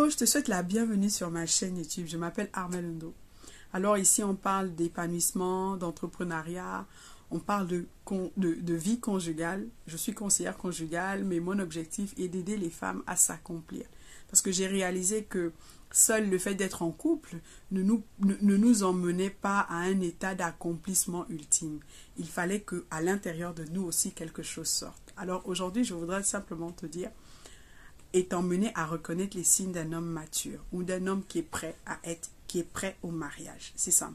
Hello, je te souhaite la bienvenue sur ma chaîne YouTube. Je m'appelle Armelle Ndo. Alors ici, on parle d'épanouissement, d'entrepreneuriat, on parle de vie conjugale. Je suis conseillère conjugale, mais mon objectif est d'aider les femmes à s'accomplir. Parce que j'ai réalisé que seul le fait d'être en couple ne nous emmenait pas à un état d'accomplissement ultime. Il fallait qu'à l'intérieur de nous aussi quelque chose sorte. Alors aujourd'hui, je voudrais simplement te dire, et t'emmener à reconnaître les signes d'un homme mature ou d'un homme qui est prêt au mariage. C'est simple.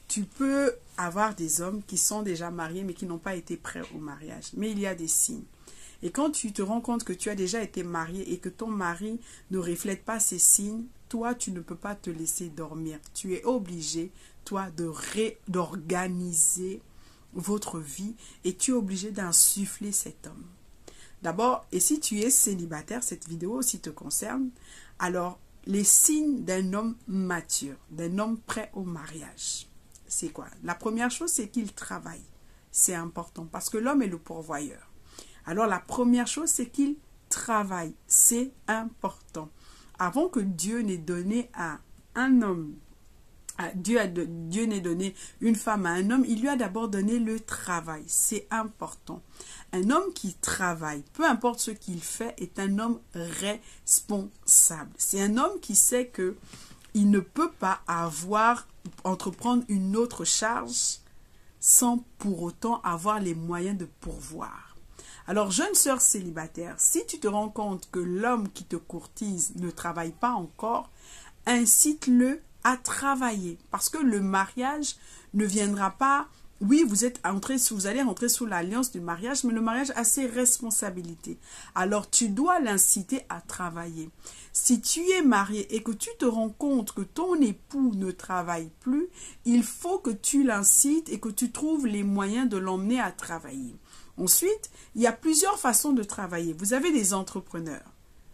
Tu peux avoir des hommes qui sont déjà mariés mais qui n'ont pas été prêts au mariage. Mais il y a des signes. Et quand tu te rends compte que tu as déjà été marié et que ton mari ne reflète pas ces signes, toi, tu ne peux pas te laisser dormir. Tu es obligé, toi, d'organiser votre vie et tu es obligé d'insuffler cet homme. D'abord, et si tu es célibataire, cette vidéo aussi te concerne, alors les signes d'un homme mature, d'un homme prêt au mariage, c'est quoi? La première chose, c'est qu'il travaille. C'est important parce que l'homme est le pourvoyeur. Alors la première chose, c'est qu'il travaille. C'est important. Avant que Dieu n'ait donné à un homme, Dieu n'ait donné une femme à un homme, il lui a d'abord donné le travail. C'est important. Un homme qui travaille, peu importe ce qu'il fait, est un homme responsable. C'est un homme qui sait que il ne peut pas entreprendre une autre charge sans pour autant avoir les moyens de pourvoir. Alors, jeune sœur célibataire, si tu te rends compte que l'homme qui te courtise ne travaille pas encore, incite-le à travailler. Parce que le mariage ne viendra pas... Oui, vous allez rentrer sous l'alliance du mariage, mais le mariage a ses responsabilités. Alors, tu dois l'inciter à travailler. Si tu es marié et que tu te rends compte que ton époux ne travaille plus, il faut que tu l'incites et que tu trouves les moyens de l'emmener à travailler. Ensuite, il y a plusieurs façons de travailler. Vous avez des entrepreneurs.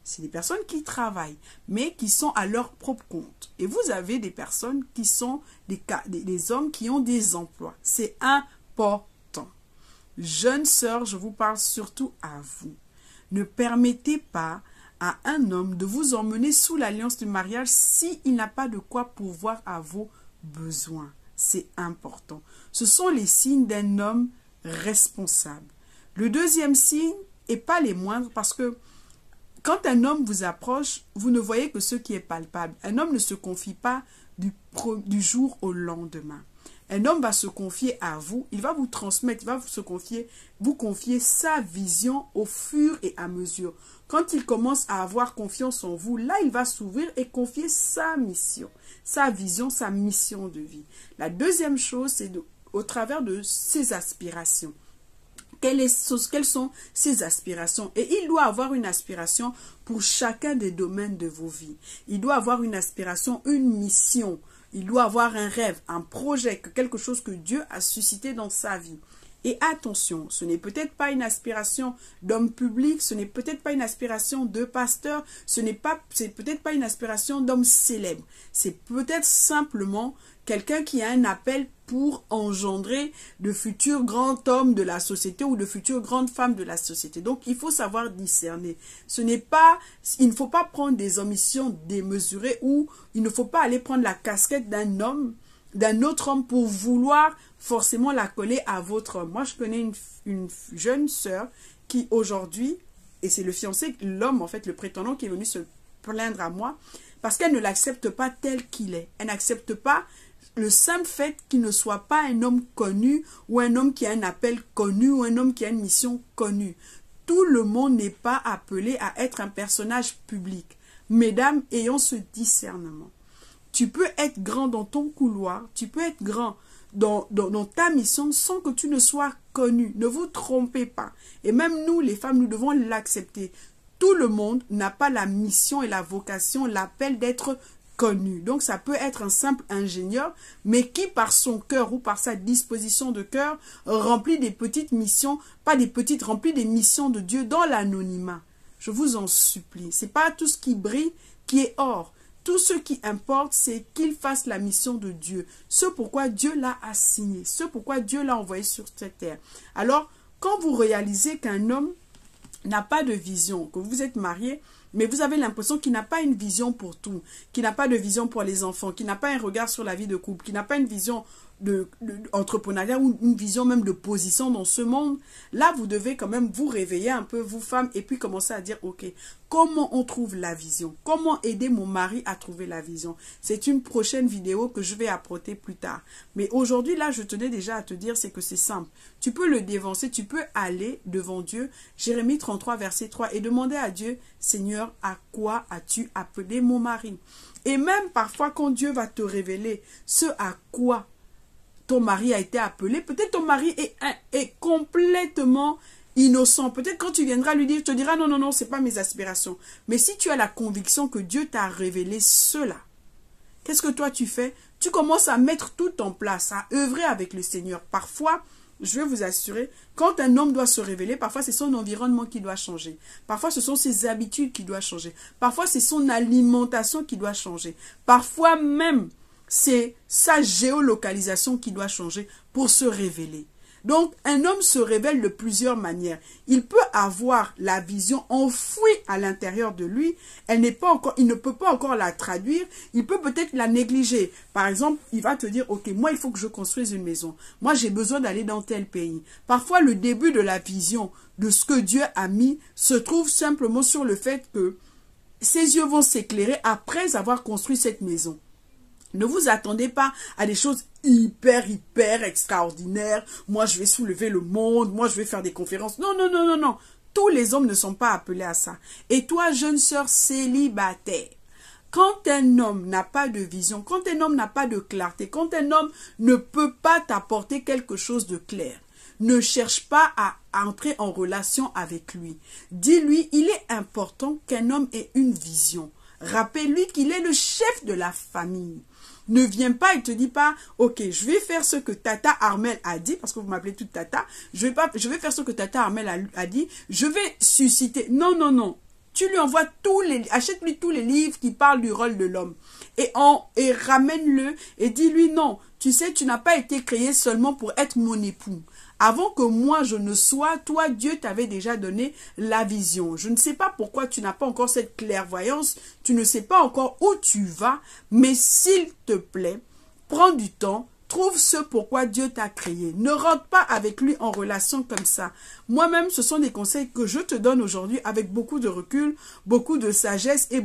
C'est des personnes qui travaillent, mais qui sont à leur propre compte. Et vous avez des personnes qui sont des hommes qui ont des emplois. C'est important. Jeunes sœurs, je vous parle surtout à vous. Ne permettez pas à un homme de vous emmener sous l'alliance du mariage s'il n'a pas de quoi pourvoir à vos besoins. C'est important. Ce sont les signes d'un homme responsable. Le deuxième signe, et pas les moindres, parce que quand un homme vous approche, vous ne voyez que ce qui est palpable. Un homme ne se confie pas du jour au lendemain. Un homme va se confier à vous, il va vous transmettre, il va vous confier sa vision au fur et à mesure. Quand il commence à avoir confiance en vous, là, il va s'ouvrir et confier sa mission, sa vision, sa mission de vie. La deuxième chose, c'est au travers de ses aspirations. Quelles sont ses aspirations? Et il doit avoir une aspiration pour chacun des domaines de vos vies. Il doit avoir une aspiration, une mission. Il doit avoir un rêve, un projet, quelque chose que Dieu a suscité dans sa vie. Et attention, ce n'est peut-être pas une aspiration d'homme public, ce n'est peut-être pas une aspiration de pasteur, c'est peut-être pas une aspiration d'homme célèbre. C'est peut-être simplement quelqu'un qui a un appel pour engendrer de futurs grands hommes de la société ou de futures grandes femmes de la société. Donc, il faut savoir discerner. Il ne faut pas prendre des ambitions démesurées ou il ne faut pas aller prendre la casquette d'un autre homme pour vouloir forcément la coller à votre homme. Moi, je connais une jeune sœur qui aujourd'hui, et c'est le fiancé, l'homme en fait, le prétendant qui est venu se plaindre à moi, parce qu'elle ne l'accepte pas tel qu'il est. Elle n'accepte pas le simple fait qu'il ne soit pas un homme connu ou un homme qui a un appel connu ou un homme qui a une mission connue. Tout le monde n'est pas appelé à être un personnage public. Mesdames, ayons ce discernement. Tu peux être grand dans ton couloir, tu peux être grand dans ta mission sans que tu ne sois connu. Ne vous trompez pas. Et même nous, les femmes, nous devons l'accepter. Tout le monde n'a pas la mission et la vocation, l'appel d'être connu. Donc, ça peut être un simple ingénieur, mais qui, par son cœur ou par sa disposition de cœur, remplit des petites missions, remplit des missions de Dieu dans l'anonymat. Je vous en supplie. C'est pas tout ce qui brille qui est or. Tout ce qui importe, c'est qu'il fasse la mission de Dieu. Ce pourquoi Dieu l'a assigné. Ce pourquoi Dieu l'a envoyé sur cette terre. Alors, quand vous réalisez qu'un homme n'a pas de vision, que vous êtes marié, mais vous avez l'impression qu'il n'a pas une vision pour tout, qu'il n'a pas de vision pour les enfants, qu'il n'a pas un regard sur la vie de couple, qu'il n'a pas une vision de entrepreneuriat ou une vision même de position dans ce monde, là vous devez quand même vous réveiller un peu, vous femmes, et puis commencer à dire, ok, comment on trouve la vision? Comment aider mon mari à trouver la vision? C'est une prochaine vidéo que je vais apporter plus tard. Mais aujourd'hui, là, je tenais déjà à te dire, c'est que c'est simple. Tu peux le dévancer, tu peux aller devant Dieu, Jérémie 33, verset 3, et demander à Dieu, Seigneur, à quoi as-tu appelé mon mari? Et même parfois, quand Dieu va te révéler ce à quoi ton mari a été appelé, peut-être ton mari est complètement innocent. Peut-être quand tu viendras lui dire, tu te diras, non, non, non, ce n'est pas mes aspirations. Mais si tu as la conviction que Dieu t'a révélé cela, qu'est-ce que toi tu fais? Tu commences à mettre tout en place, à œuvrer avec le Seigneur. Parfois, je vais vous assurer, quand un homme doit se révéler, parfois c'est son environnement qui doit changer. Parfois ce sont ses habitudes qui doivent changer. Parfois c'est son alimentation qui doit changer. Parfois même, c'est sa géolocalisation qui doit changer pour se révéler. Donc, un homme se révèle de plusieurs manières. Il peut avoir la vision enfouie à l'intérieur de lui. Il ne peut pas encore la traduire. Il peut peut-être la négliger. Par exemple, il va te dire, ok, moi, il faut que je construise une maison. Moi, j'ai besoin d'aller dans tel pays. Parfois, le début de la vision de ce que Dieu a mis se trouve simplement sur le fait que ses yeux vont s'éclairer après avoir construit cette maison. Ne vous attendez pas à des choses hyper extraordinaires. Moi, je vais soulever le monde. Moi, je vais faire des conférences. Non, non, non, non, non. Tous les hommes ne sont pas appelés à ça. Et toi, jeune sœur célibataire, quand un homme n'a pas de vision, quand un homme n'a pas de clarté, quand un homme ne peut pas t'apporter quelque chose de clair, ne cherche pas à entrer en relation avec lui. Dis-lui, il est important qu'un homme ait une vision. Rappelle-lui qu'il est le chef de la famille. Ne viens pas et te dis pas, ok, je vais faire ce que Tata Armel a dit, parce que vous m'appelez toute Tata, je vais faire ce que Tata Armel a dit, je vais susciter. Non, non, non. Tu lui envoies achète-lui tous les livres qui parlent du rôle de l'homme. Et ramène-le et dis-lui, non, tu sais, tu n'as pas été créé seulement pour être mon époux. Avant que moi je ne sois, toi, Dieu t'avait déjà donné la vision. Je ne sais pas pourquoi tu n'as pas encore cette clairvoyance, tu ne sais pas encore où tu vas, mais s'il te plaît, prends du temps, trouve ce pourquoi Dieu t'a créé. Ne rentre pas avec lui en relation comme ça. Moi-même, ce sont des conseils que je te donne aujourd'hui avec beaucoup de recul, beaucoup de sagesse et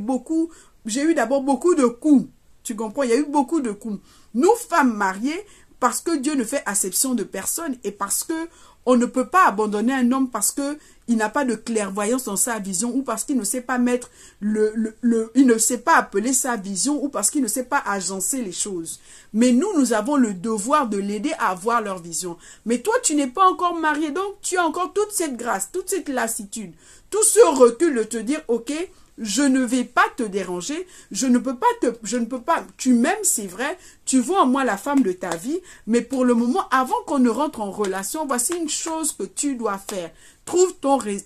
j'ai eu d'abord beaucoup de coups. Tu comprends? Il y a eu beaucoup de coups. Nous, femmes mariées, parce que Dieu ne fait acception de personne et parce que on ne peut pas abandonner un homme parce que il n'a pas de clairvoyance dans sa vision ou parce qu'il ne sait pas mettre il ne sait pas appeler sa vision ou parce qu'il ne sait pas agencer les choses. Mais nous avons le devoir de l'aider à avoir leur vision. Mais toi, tu n'es pas encore marié, donc tu as encore toute cette grâce, toute cette lassitude, tout ce recul de te dire, ok, je ne vais pas te déranger, je ne peux pas, tu m'aimes, c'est vrai, tu vois en moi la femme de ta vie, mais pour le moment, avant qu'on ne rentre en relation, voici une chose que tu dois faire. Trouve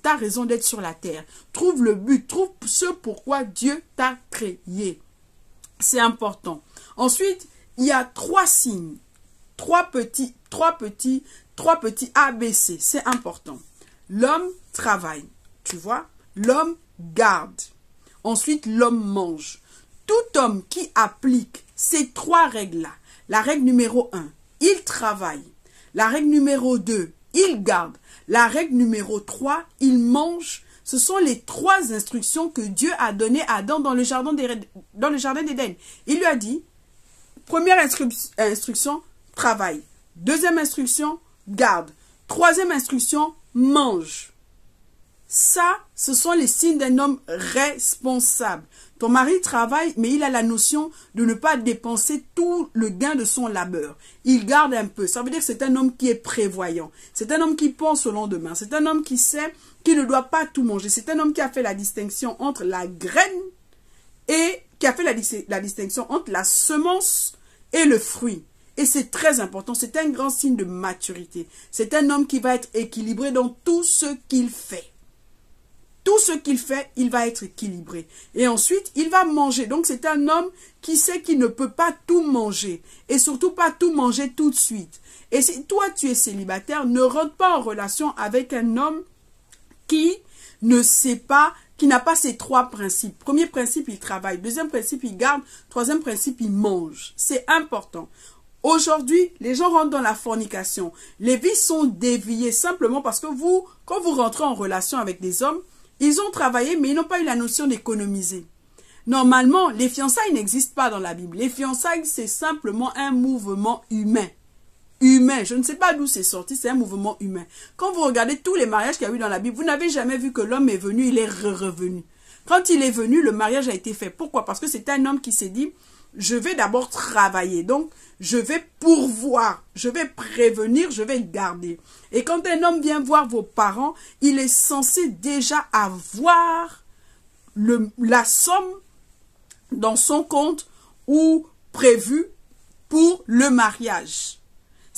ta raison d'être sur la terre. Trouve le but, trouve ce pourquoi Dieu t'a créé. C'est important. Ensuite, il y a 3 signes, 3 petits ABC, c'est important. L'homme travaille, tu vois, l'homme garde. Ensuite, l'homme mange. Tout homme qui applique ces 3 règles-là, la règle numéro 1, il travaille. La règle numéro 2, il garde. La règle numéro 3, il mange. Ce sont les 3 instructions que Dieu a données à Adam dans le jardin d'Éden. Il lui a dit, première instruction, travaille. Deuxième instruction, garde. Troisième instruction, mange. Ça, ce sont les signes d'un homme responsable. Ton mari travaille, mais il a la notion de ne pas dépenser tout le gain de son labeur. Il garde un peu. Ça veut dire que c'est un homme qui est prévoyant. C'est un homme qui pense au lendemain. C'est un homme qui sait qu'il ne doit pas tout manger. C'est un homme qui a fait la distinction entre la graine et qui a fait la distinction entre la semence et le fruit. Et c'est très important. C'est un grand signe de maturité. C'est un homme qui va être équilibré dans tout ce qu'il fait. Tout ce qu'il fait, il va être équilibré. Et ensuite, il va manger. Donc, c'est un homme qui sait qu'il ne peut pas tout manger. Et surtout pas tout manger tout de suite. Et si toi, tu es célibataire, ne rentre pas en relation avec un homme qui ne sait pas qui n'a pas ces trois principes. Premier principe, il travaille. Deuxième principe, il garde. Troisième principe, il mange. C'est important. Aujourd'hui, les gens rentrent dans la fornication. Les vies sont déviées simplement parce que vous, quand vous rentrez en relation avec des hommes, ils ont travaillé, mais ils n'ont pas eu la notion d'économiser. Normalement, les fiançailles n'existent pas dans la Bible. Les fiançailles, c'est simplement un mouvement humain. Humain, je ne sais pas d'où c'est sorti, c'est un mouvement humain. Quand vous regardez tous les mariages qu'il y a eu dans la Bible, vous n'avez jamais vu que l'homme est venu, il est revenu. Quand il est venu, le mariage a été fait. Pourquoi? Parce que c'est un homme qui s'est dit, je vais d'abord travailler, donc je vais pourvoir, je vais prévenir, je vais garder. Et quand un homme vient voir vos parents, il est censé déjà avoir la somme dans son compte ou prévu pour le mariage.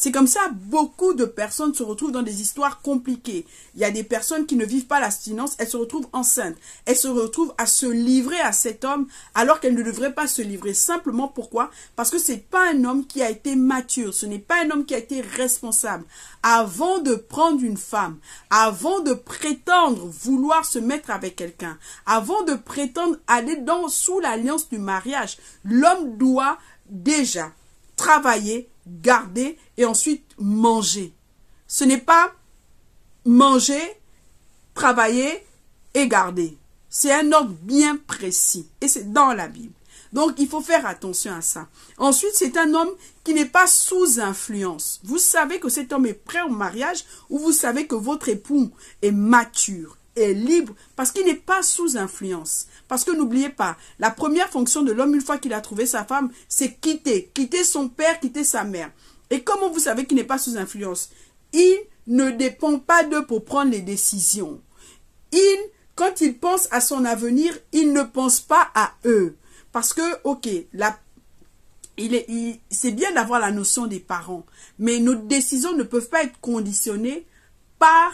C'est comme ça, beaucoup de personnes se retrouvent dans des histoires compliquées. Il y a des personnes qui ne vivent pas l'abstinence, elles se retrouvent enceintes. Elles se retrouvent à se livrer à cet homme alors qu'elles ne devraient pas se livrer. Simplement pourquoi? Parce que ce n'est pas un homme qui a été mature, ce n'est pas un homme qui a été responsable. Avant de prendre une femme, avant de prétendre vouloir se mettre avec quelqu'un, avant de prétendre aller sous l'alliance du mariage, l'homme doit déjà travailler, garder et ensuite manger. Ce n'est pas manger, travailler et garder. C'est un ordre bien précis et c'est dans la Bible. Donc, il faut faire attention à ça. Ensuite, c'est un homme qui n'est pas sous influence. Vous savez que cet homme est prêt au mariage ou vous savez que votre époux est mature, est libre parce qu'il n'est pas sous influence. Parce que n'oubliez pas, la première fonction de l'homme, une fois qu'il a trouvé sa femme, c'est quitter son père, quitter sa mère. Et comment vous savez qu'il n'est pas sous influence? Il ne dépend pas d'eux pour prendre les décisions. Quand il pense à son avenir, il ne pense pas à eux. Parce que, ok, c'est bien d'avoir la notion des parents, mais nos décisions ne peuvent pas être conditionnées par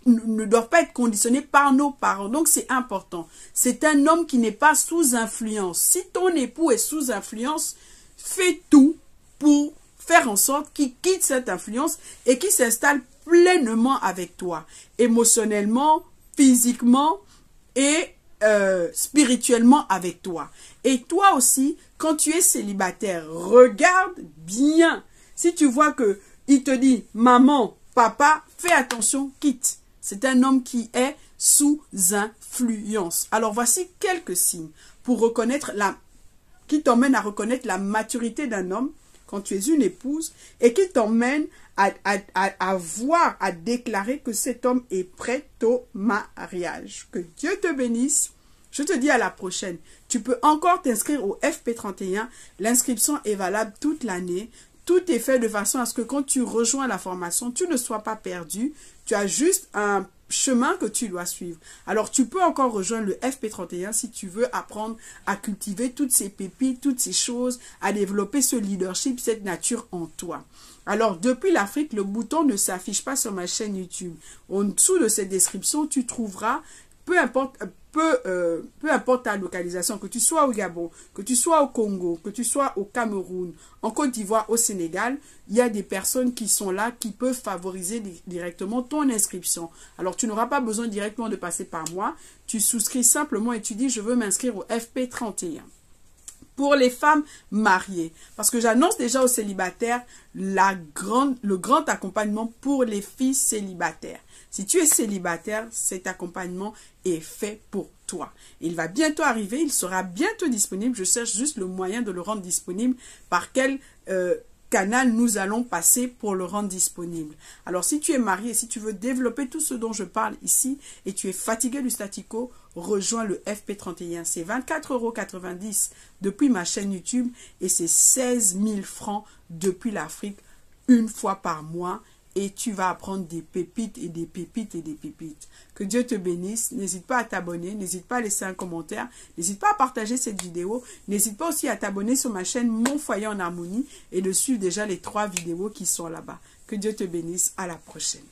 ne doivent pas être conditionnés par nos parents. Donc, c'est important. C'est un homme qui n'est pas sous influence. Si ton époux est sous influence, fais tout pour faire en sorte qu'il quitte cette influence et qu'il s'installe pleinement avec toi. Émotionnellement, physiquement et spirituellement avec toi. Et toi aussi, quand tu es célibataire, regarde bien. Si tu vois que il te dit, maman, papa, fais attention, quitte. C'est un homme qui est sous influence. Alors, voici quelques signes pour reconnaître qui t'emmènent à reconnaître la maturité d'un homme quand tu es une épouse et qui t'emmène à voir, à déclarer que cet homme est prêt au mariage. Que Dieu te bénisse. Je te dis à la prochaine. Tu peux encore t'inscrire au FP31. L'inscription est valable toute l'année. Tout est fait de façon à ce que quand tu rejoins la formation, tu ne sois pas perdu. Tu as juste un chemin que tu dois suivre. Alors, tu peux encore rejoindre le FP31 si tu veux apprendre à cultiver toutes ces pépites, toutes ces choses, à développer ce leadership, cette nature en toi. Alors, depuis l'Afrique, le bouton ne s'affiche pas sur ma chaîne YouTube. En dessous de cette description, tu trouveras, peu importe ta localisation, que tu sois au Gabon, que tu sois au Congo, que tu sois au Cameroun, en Côte d'Ivoire, au Sénégal, il y a des personnes qui sont là, qui peuvent favoriser directement ton inscription. Alors, tu n'auras pas besoin directement de passer par moi. Tu souscris simplement et tu dis, je veux m'inscrire au FP31. Pour les femmes mariées, parce que j'annonce déjà aux célibataires le grand accompagnement pour les filles célibataires. Si tu es célibataire, cet accompagnement est fait pour toi. Il va bientôt arriver, il sera bientôt disponible. Je cherche juste le moyen de le rendre disponible. Par quel canal nous allons passer pour le rendre disponible. Alors, si tu es marié, si tu veux développer tout ce dont je parle ici et tu es fatigué du statu quo, rejoins le FP31. C'est 24,90 € depuis ma chaîne YouTube et c'est 16 000 francs depuis l'Afrique une fois par mois. Et tu vas apprendre des pépites et des pépites et des pépites. Que Dieu te bénisse. N'hésite pas à t'abonner. N'hésite pas à laisser un commentaire. N'hésite pas à partager cette vidéo. N'hésite pas aussi à t'abonner sur ma chaîne Mon Foyer en Harmonie et de suivre déjà les 3 vidéos qui sont là-bas. Que Dieu te bénisse. À la prochaine.